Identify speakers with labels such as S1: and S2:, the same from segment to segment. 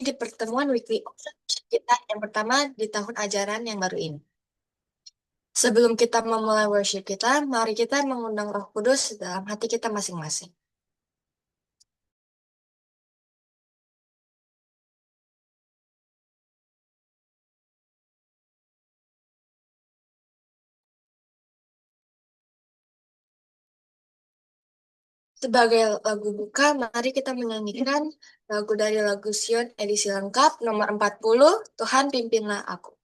S1: di pertemuan weekly kita yang pertama di tahun ajaran yang baru ini. Sebelum kita memulai worship kita, mari kita mengundang Roh Kudus dalam hati kita masing-masing. Sebagai lagu buka, mari kita menyanyikan lagu dari lagu Sion edisi lengkap nomor 40, Tuhan pimpinlah aku.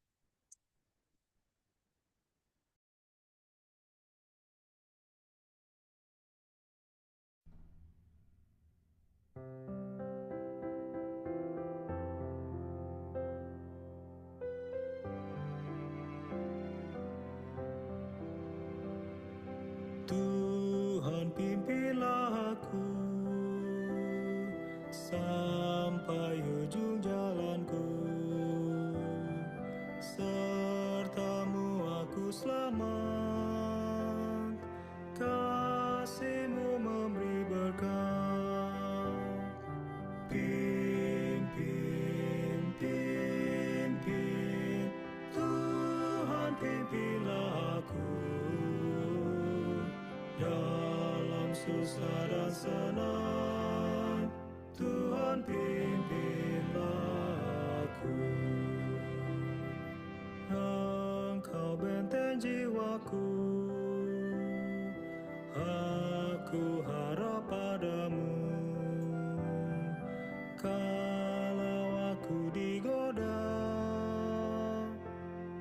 S2: Tuhan pimpinlah aku sampai ujung jalanku, sertamu aku selamat, kasih-Mu memberi berkat. Pimpin, pimpin, Tuhan pimpinlah aku dalam susah dan senang, Tuhan pimpinlah aku. Engkau benteng jiwaku, aku harap padamu. Kalau aku digoda,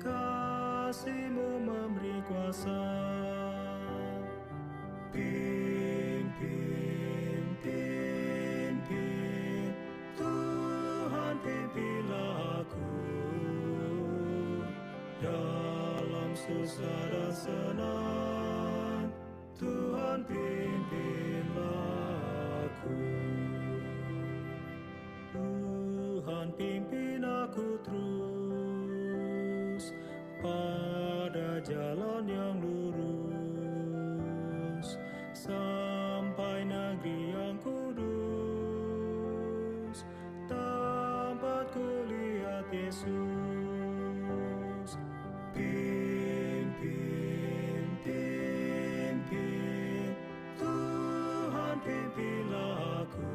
S2: kasih-Mu memberi kuasa. Pimpin, pimpin, Tuhan pimpinlah aku dalam susah dan senang, Tuhan pimpinlah aku. Tuhan pimpin aku terus pada jalan yang lurus, sampai negeri yang kudus, tempat kulihat Yesus. Pimpin, pimpin, Tuhan pimpinlah aku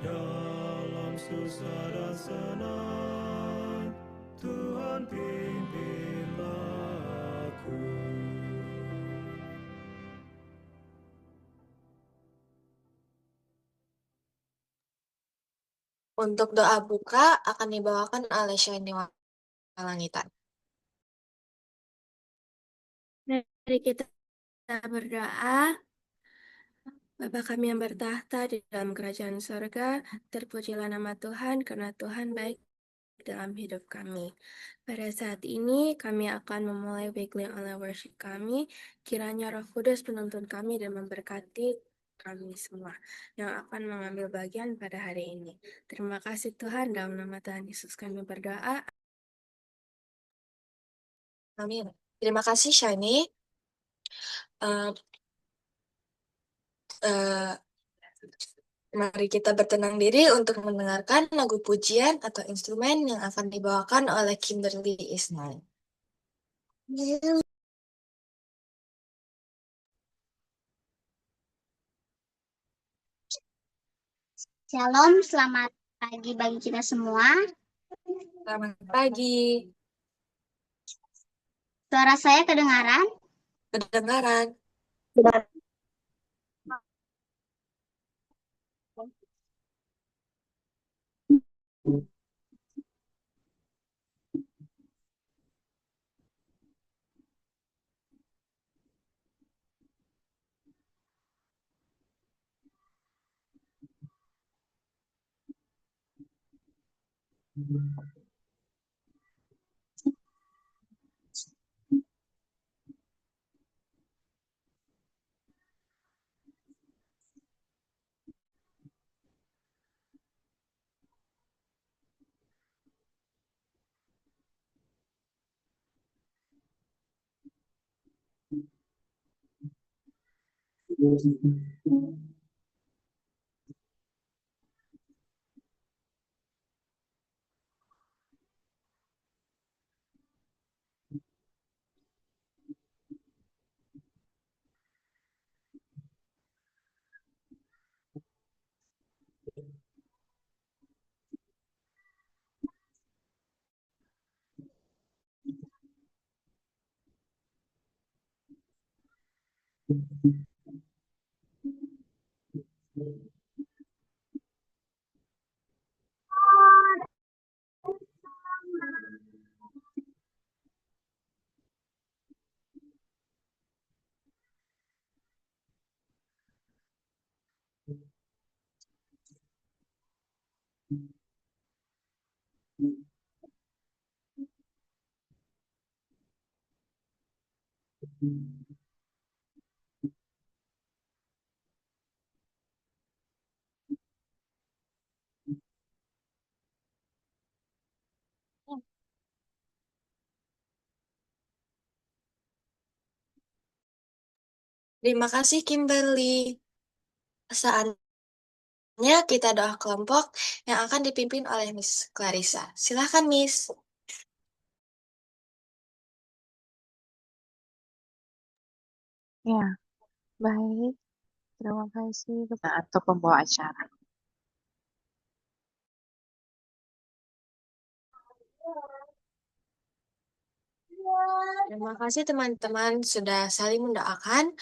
S2: dalam susah dan senang, Tuhan pimpinlah aku.
S1: Untuk doa buka akan dibawakan oleh Shani Walangitan.
S3: Mari kita berdoa. Bapa kami yang bertahta di dalam kerajaan surga, terpujilah nama Tuhan karena Tuhan baik dalam hidup kami. Pada saat ini kami akan memulai weekly online worship kami. Kiranya Roh Kudus menuntun kami dan memberkati kami semua yang akan mengambil bagian pada hari ini. Terima kasih Tuhan, dalam nama Tuhan Yesus kami berdoa.
S1: Amin. Terima kasih Shani. Mari kita bertenang diri untuk mendengarkan lagu pujian atau instrumen yang akan dibawakan oleh Kimberly Ismail.
S4: Shalom, selamat pagi bagi kita semua.
S1: Selamat pagi.
S4: Suara saya kedengaran?
S1: Kedengaran. Terima kasih Kimberly. Saatnya kita doa kelompok yang akan dipimpin oleh Miss Clarissa. Silakan Miss.
S5: Ya, baik. Terima kasih kepada atau pembawa acara.
S1: Terima kasih teman-teman sudah saling mendoakan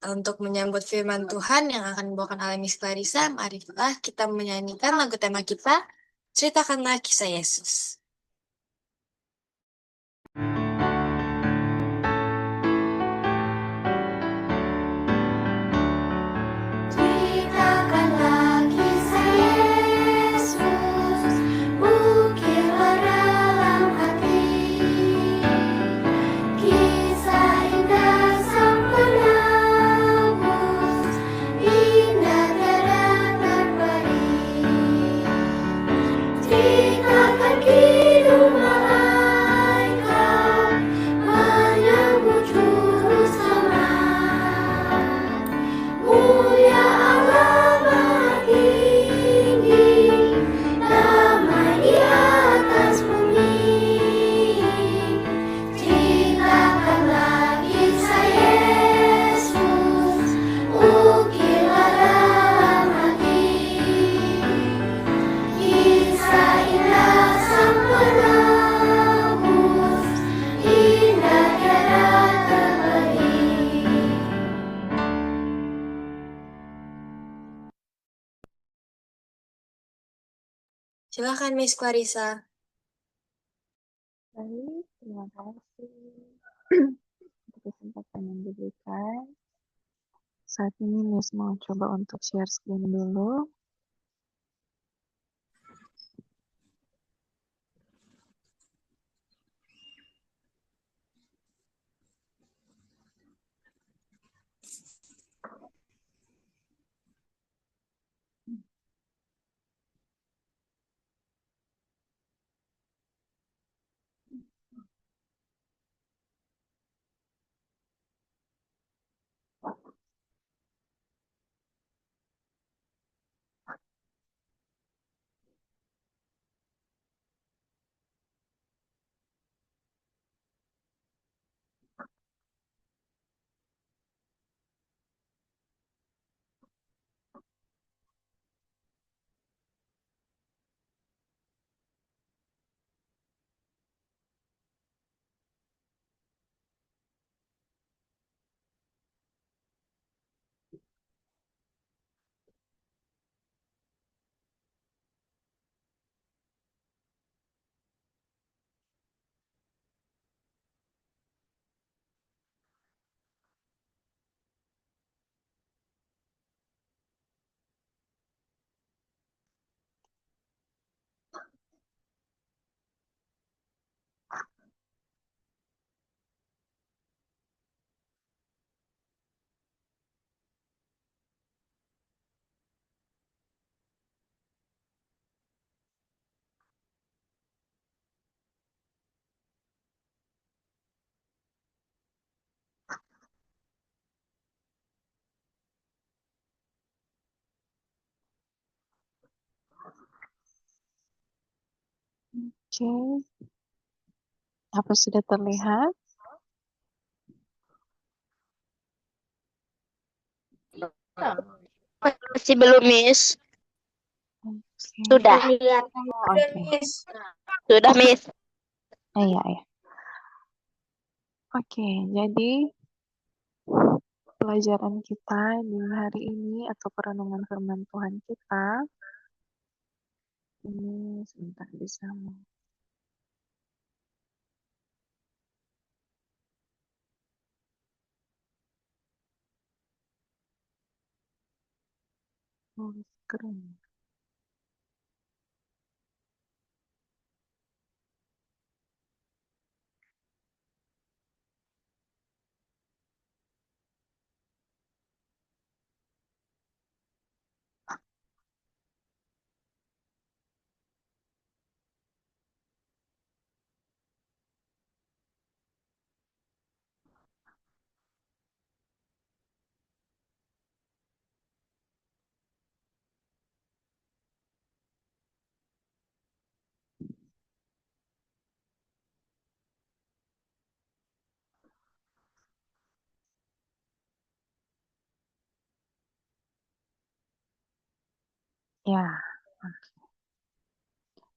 S1: untuk menyambut firman Tuhan yang akan dibawakan oleh Miss Clarissa. Marilah kita menyanyikan lagu tema kita, Ceritakanlah Kisah Yesus.
S6: Ceritakanlah kisah Yesus, ukirlah dalam hati, kisah indah Sang Penebus, indah tiada terperi. Ceritakan kidung malaikat menyambut juru selamat. Mulia Allah Maha Tinggi, damai di atas bumi. Ceritakanlah kisah Yesus, ukirlah dalam hati, kisah indah Sang Penebus, indah tiada terperi.
S1: Silakan Miss Clarissa.
S5: Baik, terima kasih untuk kesempatan yang diberikan. Saat ini Miss mau coba untuk share screen dulu. Oke, apa sudah terlihat?
S7: Masih belum, Miss.
S5: Oke.
S7: Sudah.
S4: Kelihatan.
S5: Oh, oke.
S7: Sudah, Miss.
S5: Iya, iya. Oke, jadi pelajaran kita di hari ini atau perenungan firman Tuhan kita ini sebentar bisa mau screen. Ya,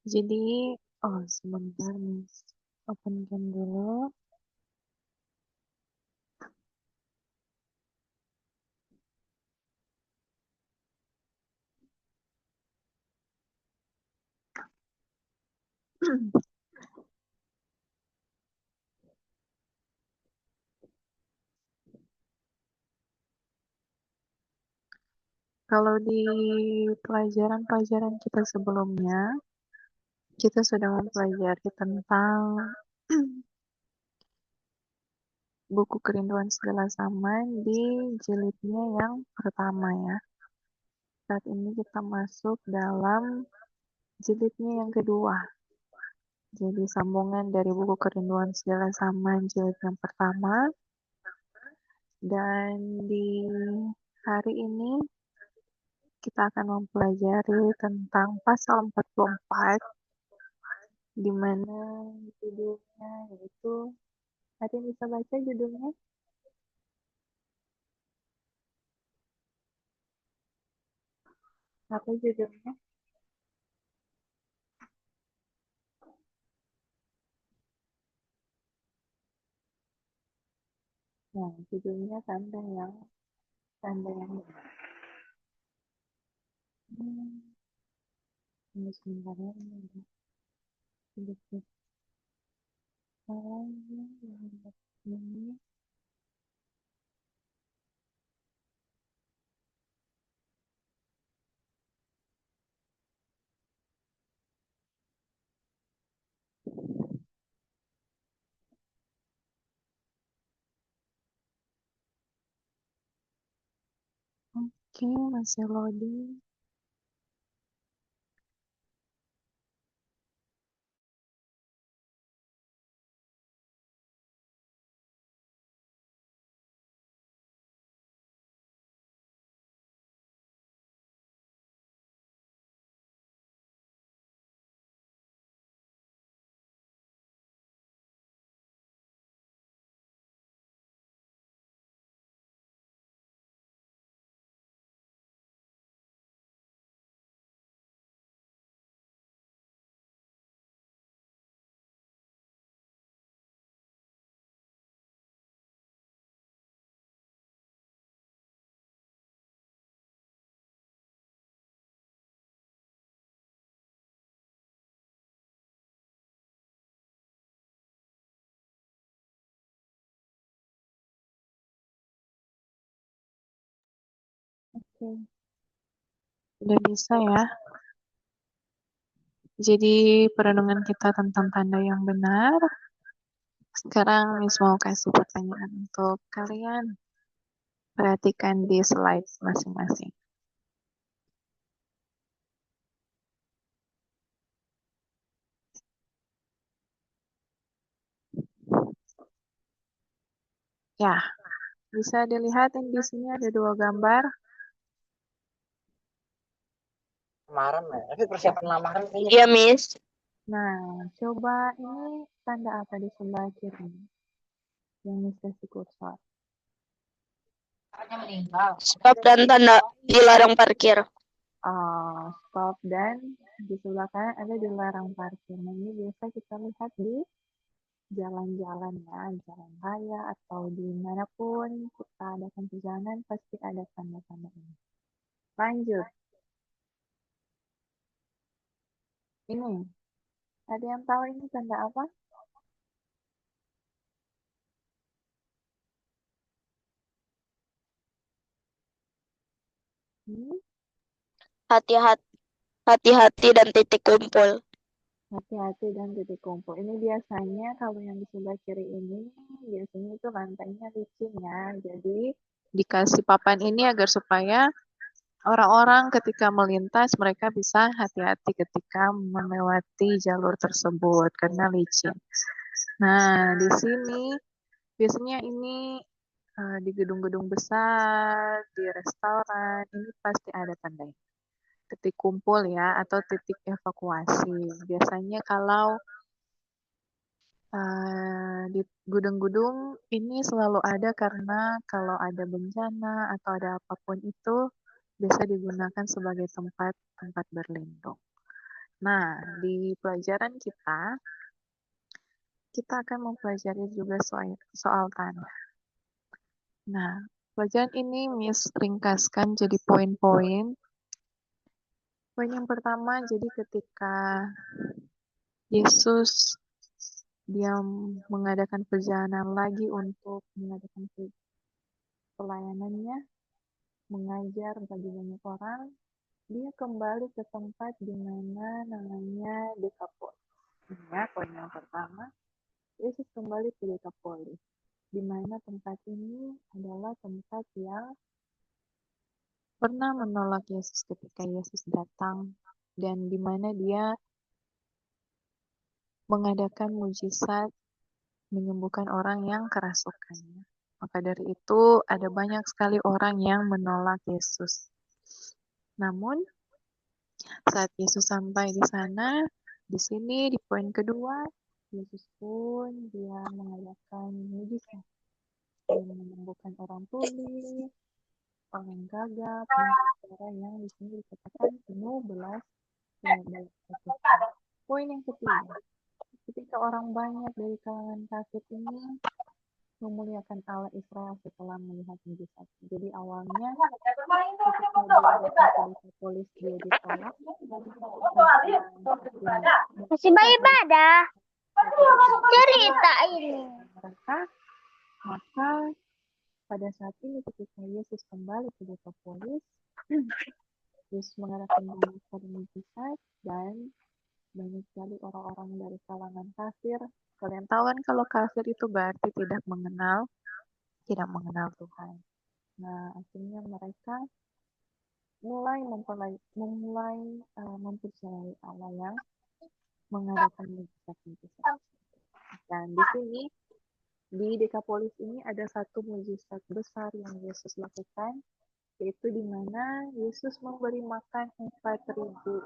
S5: jadi sebentar Miss openkan dulu. Kalau di pelajaran-pelajaran kita sebelumnya, kita sudah mempelajari tentang buku Kerinduan Segala Zaman di jilidnya yang pertama ya. Saat ini kita masuk dalam jilidnya yang kedua. Jadi sambungan dari buku Kerinduan Segala Zaman jilid yang pertama. Dan di hari ini kita akan mempelajari tentang pasal 44 di mana judulnya yaitu, ada yang bisa baca judulnya? Apa judulnya? Nah, judulnya tanda yang benar. Ini sebentar ya, ini sedikit. Ini. Oke, masih loading. Oke, udah bisa ya. Jadi perenungan kita tentang tanda yang benar. Sekarang Miss mau kasih pertanyaan untuk kalian. Perhatikan di slide masing-masing. Ya, bisa dilihat yang di sini ada 2 gambar.
S8: Lamaran ya, tapi persiapan lamaran kayaknya.
S7: Iya, Miss.
S5: Nah, coba ini tanda apa di sebelah kiri? Yang Miss kasih kursor.
S7: Stop dan tanda dilarang parkir.
S5: Stop stop dan di sebelah kanan ada dilarang parkir. Nah, ini biasa kita lihat di jalan-jalan ya, jalan raya atau dimanapun kita adakan perjalanan pasti ada tanda-tanda ini. Lanjut. Ini, ada yang tahu ini tanda apa? Hmm?
S7: Hati-hati dan titik kumpul.
S5: Hati-hati dan titik kumpul. Ini biasanya kalau yang di sebelah kiri ini biasanya itu lantainya licin ya. Jadi dikasih papan ini agar supaya orang-orang ketika melintas mereka bisa hati-hati ketika melewati jalur tersebut karena licin. Nah, di sini biasanya ini di gedung-gedung besar, di restoran, ini pasti ada tandanya. Titik kumpul ya, atau titik evakuasi. Biasanya kalau di gedung-gedung ini selalu ada karena kalau ada bencana atau ada apapun itu bisa digunakan sebagai tempat berlindung. Nah, di pelajaran kita akan mempelajari juga soal tanah. Nah, pelajaran ini Miss ringkaskan jadi poin-poin. Poin yang pertama, jadi ketika Yesus dia mengadakan perjalanan lagi untuk mengadakan pelayanannya, mengajar bagi banyak orang, dia kembali ke tempat di mana namanya Dekapolis. Ya, poin yang pertama, Yesus kembali ke Dekapolis, di mana tempat ini adalah tempat yang pernah menolak Yesus ketika Yesus datang, dan di mana dia mengadakan mujizat menyembuhkan orang yang kerasukan. Maka dari itu ada banyak sekali orang yang menolak Yesus. Namun saat Yesus sampai di sana, di sini di poin kedua, Yesus pun dia mengadakan mujizat. Dia menyembuhkan orang tuli, orang gagap, dan orang yang di sini dikatakan penuh belas kasihan. Poin yang ketiga, ketika orang banyak dari kalangan kafir ini memuliakan Allah Israel setelah melihat mujizat. Jadi awalnya ketika dia datang ke Dekapolis dia ditolak.
S4: Masih beribadah. Cerita ini.
S5: Mereka, maka pada saat ini ketika Yesus kembali ke Dekapolis, Yesus mengadakan mujizat dan banyak sekali orang-orang dari kalangan kafir. Kalian tahu kan kalau kafir itu berarti tidak mengenal Tuhan. Nah, akhirnya mereka mulai mempercayai Allah yang mengadakan mujizat-mujizat. Dan di sini di Dekapolis ini ada satu mujizat besar yang Yesus lakukan, yaitu di mana Yesus memberi makan 4.000.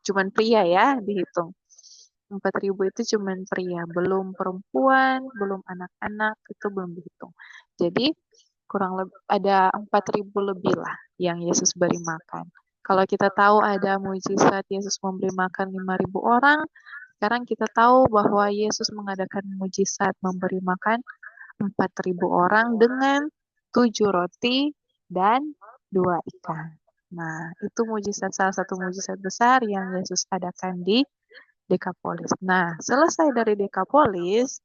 S5: Cuman pria ya dihitung. 4.000 itu cuman pria, belum perempuan, belum anak-anak, itu belum dihitung. Jadi kurang lebih ada 4.000 lebih lah yang Yesus beri makan. Kalau kita tahu ada mujizat Yesus memberi makan 5.000 orang, sekarang kita tahu bahwa Yesus mengadakan mujizat memberi makan 4.000 orang dengan 7 roti dan 2 ikan. Nah, itu salah satu mujizat besar yang Yesus adakan di Dekapolis. Nah, selesai dari Dekapolis,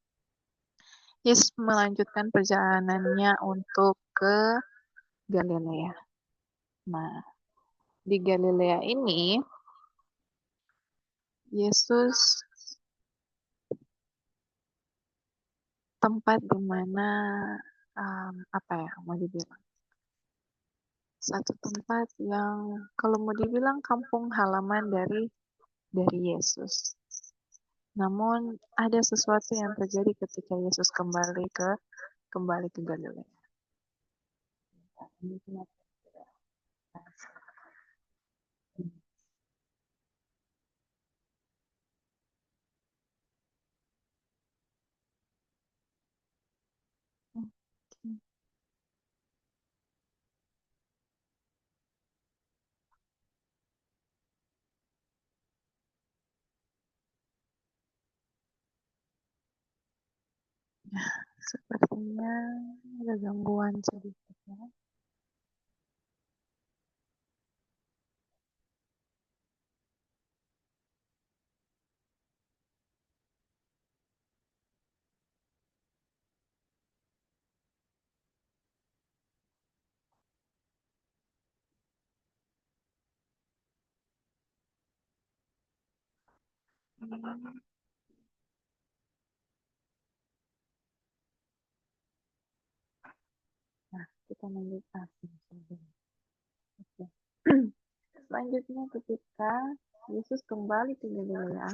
S5: Yesus melanjutkan perjalanannya untuk ke Galilea. Nah, di Galilea ini, Yesus tempat di mana mau dibilang satu tempat yang kalau mau dibilang kampung halaman dari Yesus. Namun ada sesuatu yang terjadi ketika Yesus kembali ke Galilea. Ini kenapa? Sepertinya ada gangguan sedikit ya. Nah, kita lanjut Oke. Selanjutnya ketika Yesus kembali ke Galilea,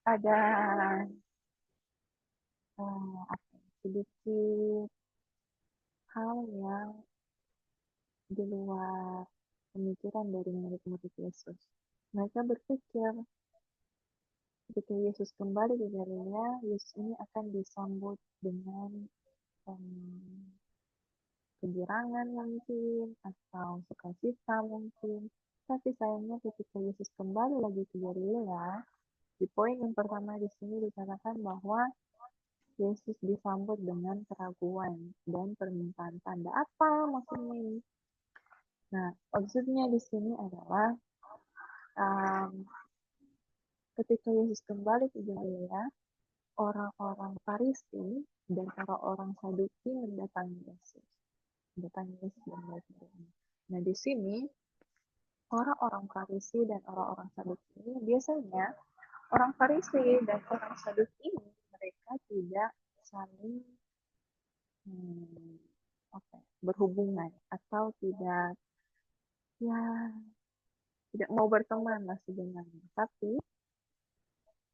S5: ada sedikit hal yang di luar pemikiran dari murid-murid Yesus. Mereka berpikir ketika Yesus kembali ke Galilea, Yesus ini akan disambut dengan kegirangan mungkin atau sukacita mungkin. Tapi sayangnya ketika Yesus kembali lagi ke Galilea, di poin yang pertama di sini dikatakan bahwa Yesus disambut dengan keraguan dan permintaan tanda. Apa maksudnya ini? Nah, maksudnya di sini adalah ketika Yesus kembali ke Galilea, orang-orang Farisi dan orang-orang Saduki mendatangi Yesus. Nah, di sini orang-orang Farisi dan orang-orang Saduki ini biasanya orang Farisi dan orang Saduki ini mereka tidak saling berhubungan atau tidak mau berteman lah sebenarnya. Tapi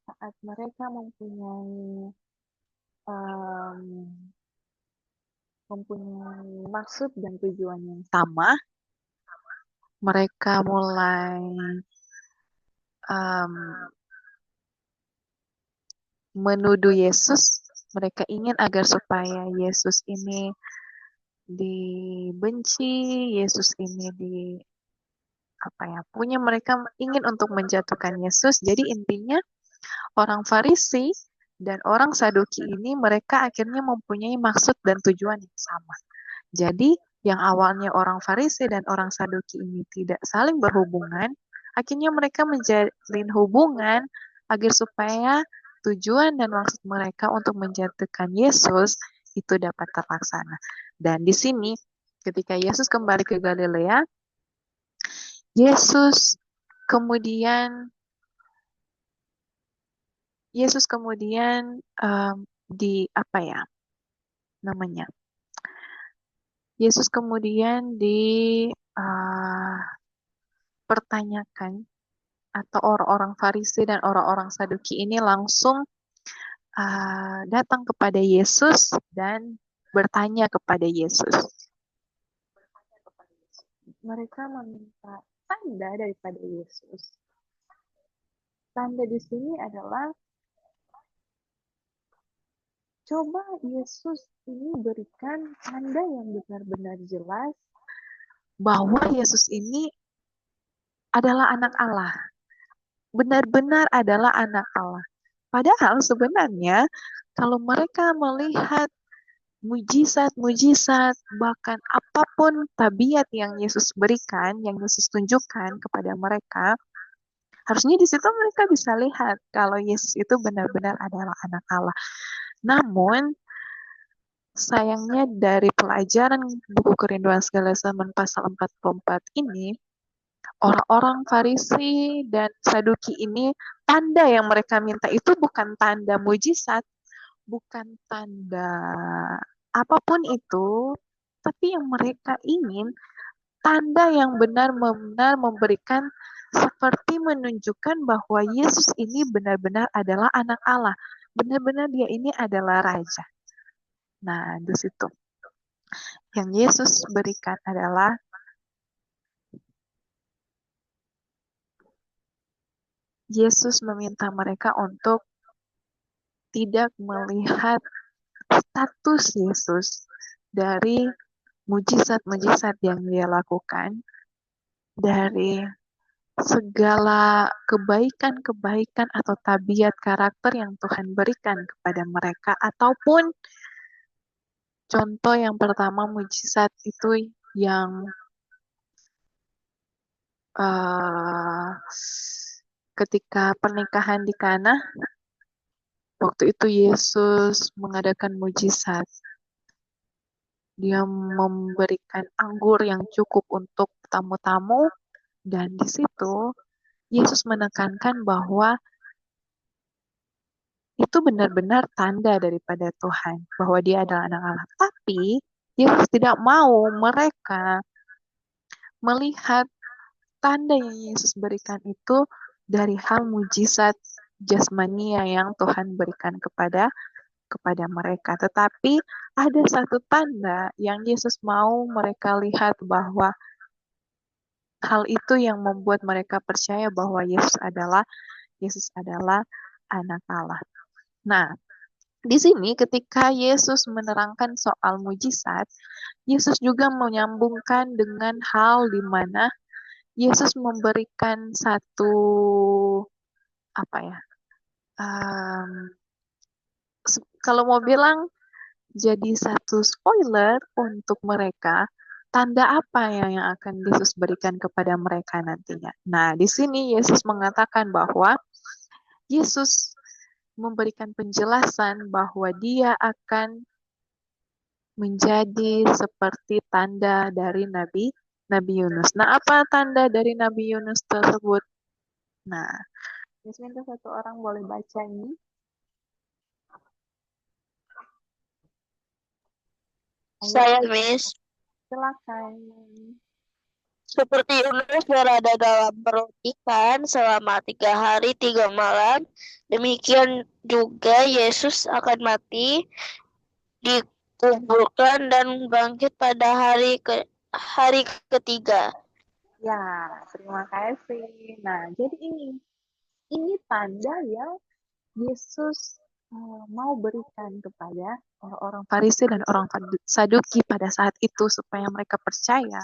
S5: saat mereka mempunyai maksud dan tujuan yang sama, mereka mulai menuduh Yesus. Mereka ingin agar supaya Yesus ini dibenci, Yesus ini mereka ingin untuk menjatuhkan Yesus. Jadi intinya orang Farisi dan orang Saduki ini mereka akhirnya mempunyai maksud dan tujuan yang sama. Jadi yang awalnya orang Farisi dan orang Saduki ini tidak saling berhubungan, akhirnya mereka menjalin hubungan agar supaya tujuan dan maksud mereka untuk menjatuhkan Yesus itu dapat terlaksana. Dan di sini ketika Yesus kembali ke Galilea, Yesus kemudian Yesus kemudian pertanyakan atau orang-orang Farisi dan orang-orang Saduki ini langsung datang kepada Yesus dan bertanya kepada Yesus. Mereka meminta tanda daripada Yesus. Tanda di sini adalah coba Yesus ini berikan tanda yang benar-benar jelas bahwa Yesus ini adalah anak Allah. Benar-benar adalah anak Allah. Padahal sebenarnya kalau mereka melihat mujizat-mujizat, bahkan apapun tabiat yang Yesus berikan, yang Yesus tunjukkan kepada mereka, harusnya di situ mereka bisa lihat kalau Yesus itu benar-benar adalah anak Allah. Namun, sayangnya dari pelajaran buku Kerinduan Segala Zaman pasal 44 ini, orang-orang Farisi dan Saduki ini, tanda yang mereka minta itu bukan tanda mujizat, bukan tanda apapun itu, tapi yang mereka ingin tanda yang benar-benar memberikan seperti menunjukkan bahwa Yesus ini benar-benar adalah anak Allah, benar-benar dia ini adalah raja. Nah, di situ yang Yesus berikan adalah Yesus meminta mereka untuk tidak melihat status Yesus dari mujizat-mujizat yang dia lakukan, dari segala kebaikan-kebaikan atau tabiat karakter yang Tuhan berikan kepada mereka, ataupun contoh yang pertama mujizat itu yang ketika pernikahan di Kana, waktu itu Yesus mengadakan mujizat. Dia memberikan anggur yang cukup untuk tamu-tamu, dan di situ Yesus menekankan bahwa itu benar-benar tanda daripada Tuhan, bahwa dia adalah anak Allah. Tapi Yesus tidak mau mereka melihat tanda yang Yesus berikan itu dari hal mujizat jasmania yang Tuhan berikan kepada mereka. Tetapi ada satu tanda yang Yesus mau mereka lihat, bahwa hal itu yang membuat mereka percaya bahwa Yesus adalah anak Allah. Nah, di sini ketika Yesus menerangkan soal mujizat, Yesus juga menyambungkan dengan hal di mana Yesus memberikan satu kalau mau bilang jadi satu spoiler untuk mereka, tanda apa yang akan Yesus berikan kepada mereka nantinya. Nah, di sini Yesus mengatakan bahwa Yesus memberikan penjelasan bahwa dia akan menjadi seperti tanda dari Nabi Yunus. Nah, apa tanda dari Nabi Yunus tersebut? Nah, minta satu orang boleh baca ini.
S7: Saya, Miss.
S5: Silakan.
S7: Seperti Yunus berada dalam perut ikan selama 3 hari 3 malam, demikian juga Yesus akan mati, dikuburkan dan bangkit pada hari ketiga.
S5: Ya, terima kasih. Nah, jadi ini tanda yang Yesus mau berikan kepada orang-orang Farisi dan orang Saduki pada saat itu, supaya mereka percaya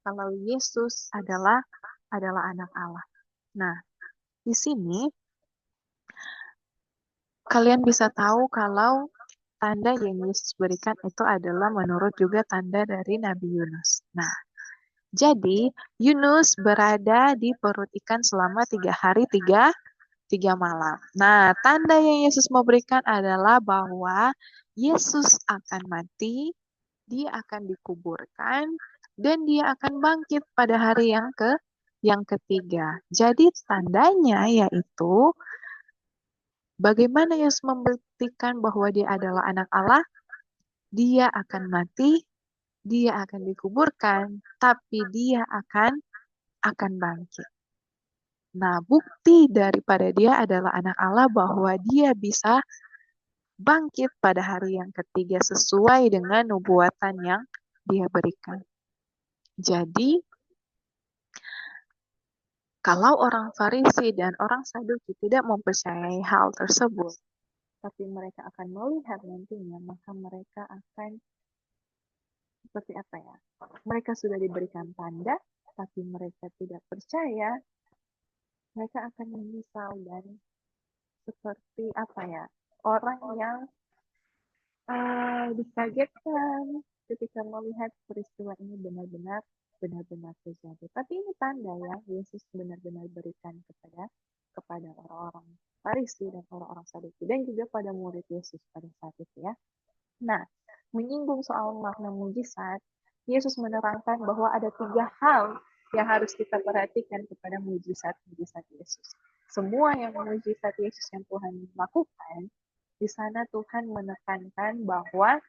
S5: kalau Yesus adalah anak Allah. Nah, di sini kalian bisa tahu kalau tanda yang Yesus berikan itu adalah menurut juga tanda dari Nabi Yunus. Nah, jadi Yunus berada di perut ikan selama 3 hari 3 malam. Nah, tanda yang Yesus mau berikan adalah bahwa Yesus akan mati, dia akan dikuburkan, dan dia akan bangkit pada hari yang ketiga. Jadi tandanya yaitu bagaimana Yesus membuktikan bahwa dia adalah anak Allah? Dia akan mati, dia akan dikuburkan, tapi dia akan bangkit. Nah, bukti daripada dia adalah anak Allah bahwa dia bisa bangkit pada hari yang ketiga sesuai dengan nubuatan yang dia berikan. Jadi, kalau orang Farisi dan orang Saduki tidak mempercayai hal tersebut, tapi mereka akan melihat nantinya, maka mereka akan seperti apa ya? Mereka sudah diberikan tanda, tapi mereka tidak percaya, mereka akan menyesal dan seperti apa ya? Orang yang dikagetkan ketika melihat peristiwa ini benar-benar terjadi. Tapi ini tanda ya, Yesus benar-benar berikan kepada orang-orang Farisi dan orang-orang Saduki, dan juga pada murid Yesus pada saat itu ya. Nah, menyinggung soal makna mujizat, Yesus menerangkan bahwa ada 3 hal yang harus kita perhatikan kepada mujizat-mujizat Yesus. Semua yang mujizat Yesus yang Tuhan lakukan, di sana Tuhan menekankan bahwa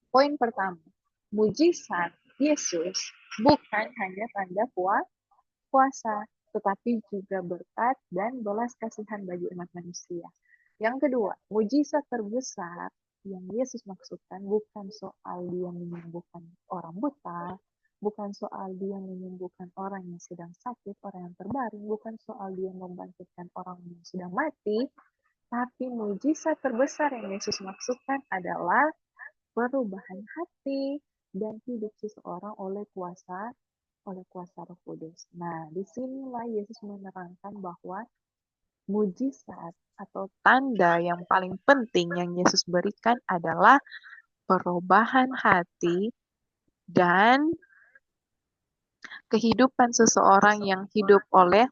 S5: poin pertama, mujizat Yesus bukan hanya tanda kuasa, tetapi juga berkat dan belas kasihan bagi umat manusia. Yang kedua, mujizat terbesar yang Yesus maksudkan bukan soal dia menyembuhkan orang buta, bukan soal dia menyembuhkan orang yang sedang sakit, orang yang terbaring, bukan soal dia membangkitkan orang yang sudah mati, tapi mujizat terbesar yang Yesus maksudkan adalah perubahan hati dan hidup seseorang oleh kuasa oleh kuasa Roh Kudus. Nah, disinilah Yesus menerangkan bahwa mujizat atau tanda yang paling penting yang Yesus berikan adalah perubahan hati dan kehidupan seseorang yang hidup oleh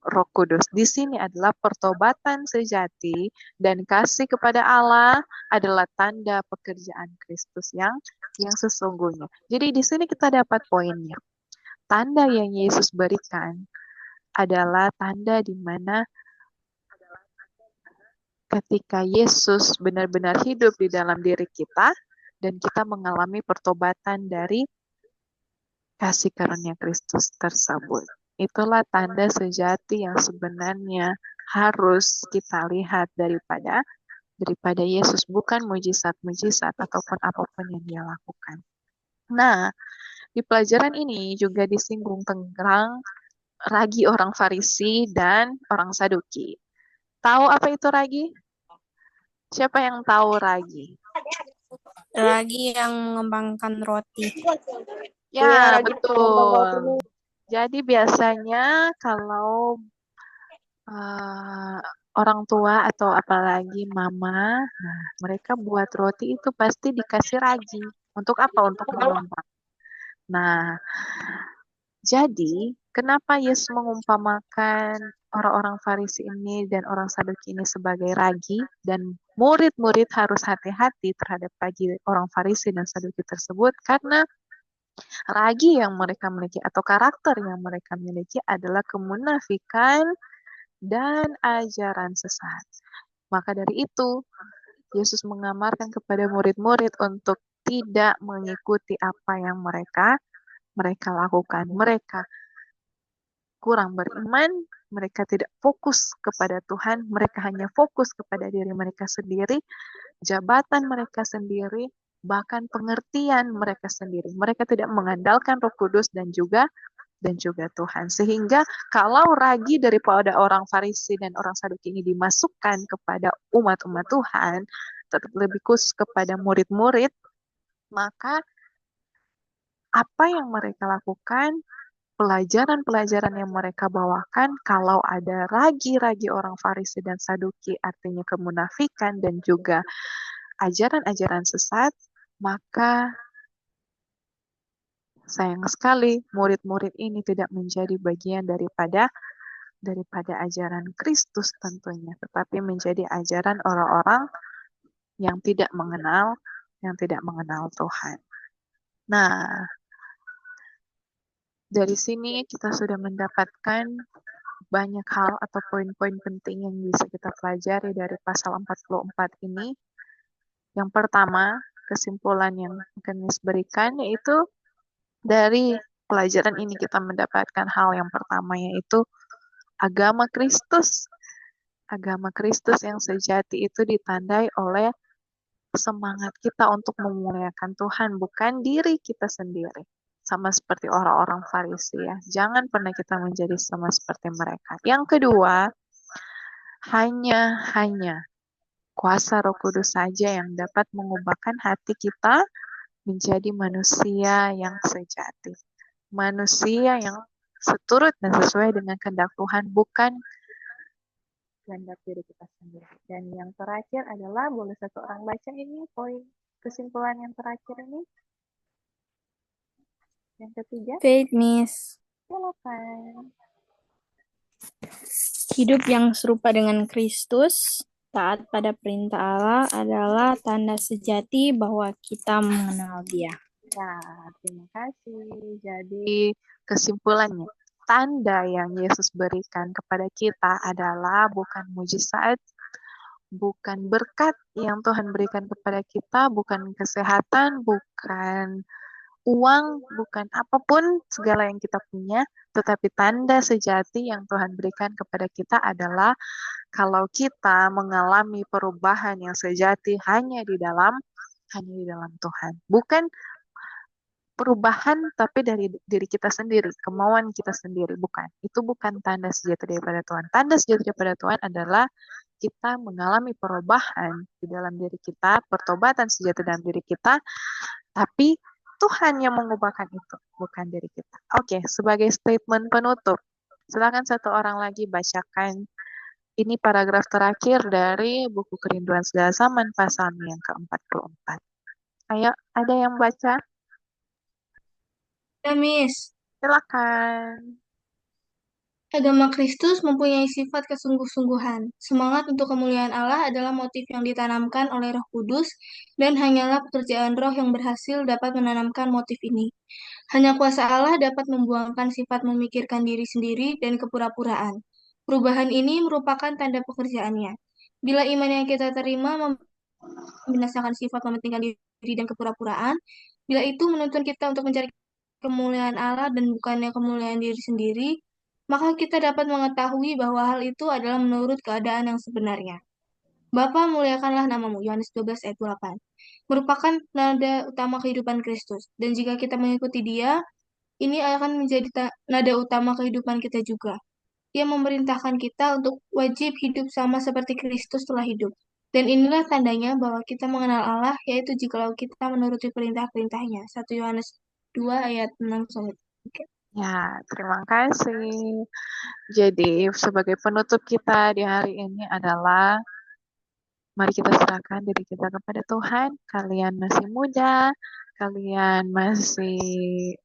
S5: Roh Kudus. Di sini adalah pertobatan sejati dan kasih kepada Allah adalah tanda pekerjaan Kristus yang sesungguhnya. Jadi di sini kita dapat poinnya. Tanda yang Yesus berikan adalah tanda di mana ketika Yesus benar-benar hidup di dalam diri kita dan kita mengalami pertobatan dari kasih karunia Kristus tersebut. Itulah tanda sejati yang sebenarnya harus kita lihat daripada Yesus, bukan mujizat-mujizat ataupun apapun yang dia lakukan. Nah, di pelajaran ini juga disinggung tentang ragi orang Farisi dan orang Saduki. Tahu apa itu ragi? Siapa yang tahu ragi?
S3: Ragi yang mengembangkan roti.
S5: Ya, betul. Jadi biasanya kalau orang tua atau apalagi mama, nah mereka buat roti itu pasti dikasih ragi. Untuk apa? Untuk mengembang. Nah, jadi kenapa Yesus mengumpamakan orang-orang Farisi ini dan orang Saduki ini sebagai ragi dan murid-murid harus hati-hati terhadap ragi orang Farisi dan Saduki tersebut karena ragi yang mereka miliki atau karakter yang mereka miliki adalah kemunafikan dan ajaran sesat. Maka dari itu, Yesus mengamarkan kepada murid-murid untuk tidak mengikuti apa yang mereka lakukan. Mereka kurang beriman, mereka tidak fokus kepada Tuhan, mereka hanya fokus kepada diri mereka sendiri, jabatan mereka sendiri, bahkan pengertian mereka sendiri. Mereka tidak mengandalkan Roh Kudus dan juga Tuhan. Sehingga kalau ragi daripada orang Farisi dan orang Saduki ini dimasukkan kepada umat-umat Tuhan, tetap lebih khusus kepada murid-murid, maka apa yang mereka lakukan, pelajaran-pelajaran yang mereka bawakan, kalau ada ragi-ragi orang Farisi dan Saduki, artinya kemunafikan dan juga ajaran-ajaran sesat, maka sayang sekali murid-murid ini tidak menjadi bagian daripada ajaran Kristus tentunya, tetapi menjadi ajaran orang-orang yang tidak mengenal Tuhan. Nah, dari sini kita sudah mendapatkan banyak hal atau poin-poin penting yang bisa kita pelajari dari pasal 44 ini. Yang pertama, kesimpulan yang akan berikan yaitu dari pelajaran ini kita mendapatkan hal yang pertama, yaitu agama Kristus yang sejati itu ditandai oleh semangat kita untuk memuliakan Tuhan, bukan diri kita sendiri. Sama seperti orang-orang Farisi ya. Jangan pernah kita menjadi sama seperti mereka. Yang kedua, hanya kuasa Roh Kudus saja yang dapat mengubahkan hati kita menjadi manusia yang sejati. Manusia yang seturut dan sesuai dengan kehendak Tuhan, bukan kehendak diri kita sendiri. Dan yang terakhir adalah, boleh satu orang baca ini poin kesimpulan yang terakhir ini? Yang ketiga?
S3: Faith, Miss.
S5: Silakan.
S3: Hidup yang serupa dengan Kristus, taat pada perintah Allah adalah tanda sejati bahwa kita mengenal Dia.
S5: Ya, terima kasih. Jadi kesimpulannya, tanda yang Yesus berikan kepada kita adalah bukan mujizat, bukan berkat yang Tuhan berikan kepada kita, bukan kesehatan, bukan uang, bukan apapun segala yang kita punya, tetapi tanda sejati yang Tuhan berikan kepada kita adalah kalau kita mengalami perubahan yang sejati hanya di dalam Tuhan. Bukan perubahan tapi dari diri kita sendiri, kemauan kita sendiri, bukan. Itu bukan tanda sejati daripada Tuhan. Tanda sejati daripada Tuhan adalah kita mengalami perubahan di dalam diri kita, pertobatan sejati dalam diri kita, tapi Tuhan yang mengubahkan itu, bukan diri kita. Oke, sebagai statement penutup, silakan satu orang lagi bacakan ini paragraf terakhir dari buku Kerinduan Segala Zaman pasal yang ke-44. Ayo, ada yang baca?
S3: Ya, Miss.
S5: Silakan.
S3: Agama Kristus mempunyai sifat kesungguh-sungguhan. Semangat untuk kemuliaan Allah adalah motif yang ditanamkan oleh Roh Kudus, dan hanyalah pekerjaan Roh yang berhasil dapat menanamkan motif ini. Hanya kuasa Allah dapat membuangkan sifat memikirkan diri sendiri dan kepura-puraan. Perubahan ini merupakan tanda pekerjaannya. Bila iman yang kita terima membinasakan sifat mementingkan diri dan kepura-puraan, bila itu menuntun kita untuk mencari kemuliaan Allah dan bukannya kemuliaan diri sendiri, maka kita dapat mengetahui bahwa hal itu adalah menurut keadaan yang sebenarnya. Bapa, muliakanlah namamu, Yohanes 12 ayat 8. Merupakan nada utama kehidupan Kristus. Dan jika kita mengikuti dia, ini akan menjadi nada utama kehidupan kita juga. Ia memerintahkan kita untuk wajib hidup sama seperti Kristus telah hidup. Dan inilah tandanya bahwa kita mengenal Allah, yaitu jikalau kita menuruti perintah-perintahnya. 1 Yohanes 2 ayat 6-3.
S5: Ya, terima kasih. Jadi, sebagai penutup kita di hari ini adalah mari kita serahkan diri kita kepada Tuhan. Kalian masih muda, kalian masih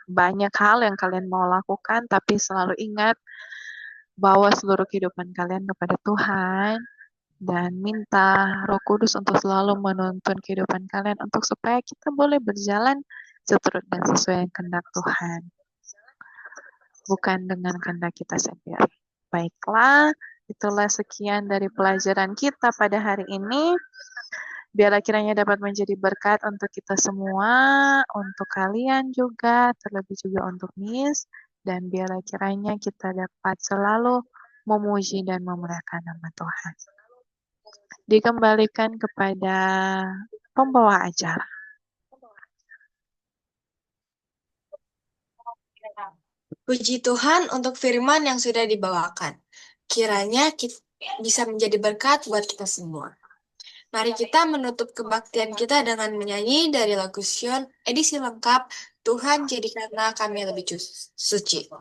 S5: banyak hal yang kalian mau lakukan, tapi selalu ingat bawa seluruh kehidupan kalian kepada Tuhan dan minta Roh Kudus untuk selalu menuntun kehidupan kalian untuk supaya kita boleh berjalan seturut dan sesuai yang kehendak Tuhan, bukan dengan kehendak kita sendiri. Baiklah, itulah sekian dari pelajaran kita pada hari ini. Biarlah kiranya dapat menjadi berkat untuk kita semua, untuk kalian juga, terlebih juga untuk Miss, dan biarlah kiranya kita dapat selalu memuji dan memuliakan nama Tuhan. Dikembalikan kepada pembawa acara.
S1: Puji Tuhan untuk firman yang sudah dibawakan. Kiranya kita bisa menjadi berkat buat kita semua. Mari kita menutup kebaktian kita dengan menyanyi dari lagu Sion edisi lengkap, Tuhan jadikanlah kami lebih suci.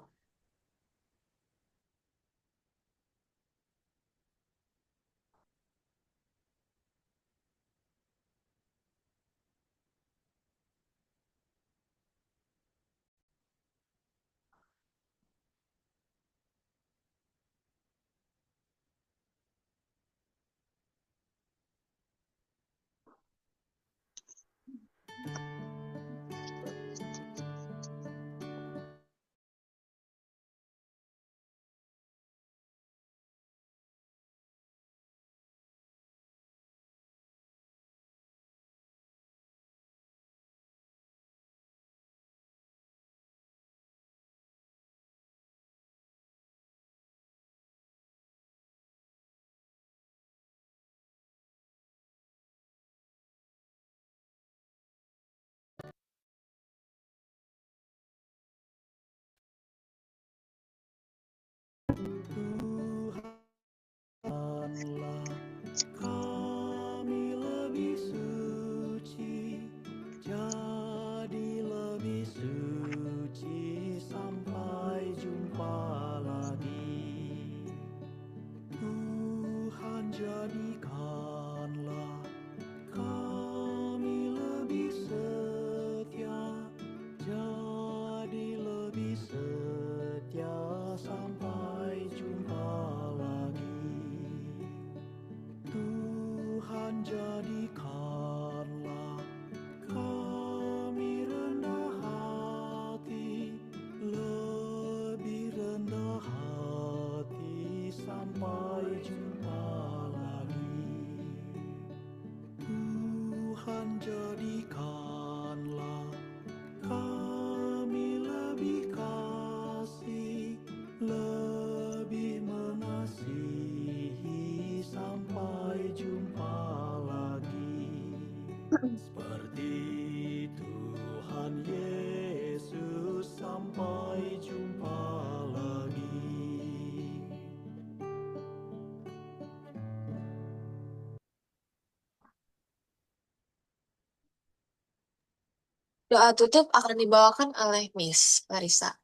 S1: Doa tutup akan dibawakan oleh Miss Larissa.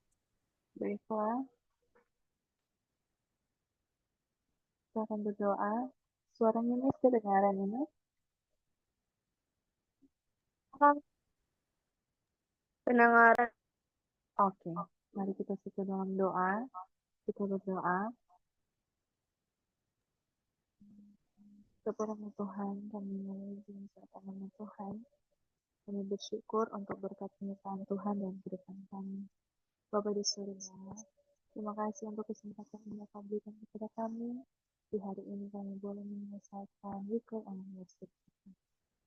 S5: Baiklah, kita akan berdoa. Suaranya Miss kedengaran ini?
S7: Pendengaran.
S5: Oke, mari kita masuk dalam doa. Kita berdoa. Kepada Tuhan, kami memuji nama Tuhan. Kami bersyukur untuk berkat penyertaan Tuhan dan kehidupan kami. Bapa di surga, terima kasih untuk kesempatan yang Kau berikan kepada kami. Di hari ini kami boleh menyelesaikan weekly anniversary.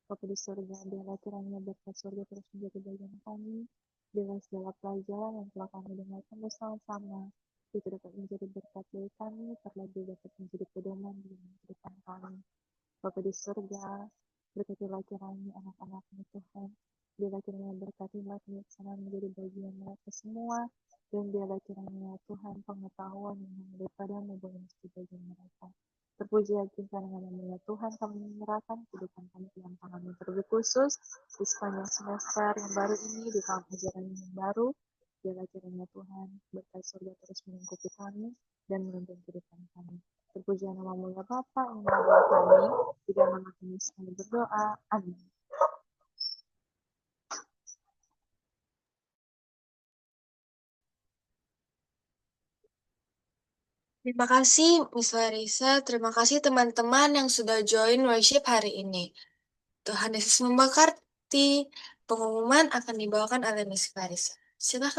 S5: Bapa di surga, biarlah kiranya berkat surga terus menjadi bagian kami. Biarlah segala pelajaran yang telah kami dengarkan bersama-sama itu dapat menjadi berkat bagi kami, terlebih dapat menjadi pedoman dalam kehidupan kami. Bapa di surga, berkatilah kiranya anak-anak-Mu Tuhan. Biarlah kiranya berkatilah kebijaksanaan menjadi bagian mereka semua. Dan biarlah kiranya Tuhan pengetahuan yang daripadamu boleh menjadi bagian mereka. Terpuji cinta dengan nama Tuhan, kami menyerahkan kehidupan kami ke dalam tangan yang terlebih khusus di sepanjang semester yang baru ini, di tahun ajaran yang baru. Biarlah kiranya Tuhan berkat surga terus melingkupi kami dan menuntun kehidupan kami. Terpuji nama mulia Bapa yang mengasihi kami, di dalam nama Yesus kami berdoa. Amin.
S1: Terima kasih Miss Larissa, terima kasih teman-teman yang sudah join worship hari ini. Tuhan Yesus memberkati. Pengumuman akan dibawakan oleh Miss Larissa. Silakan.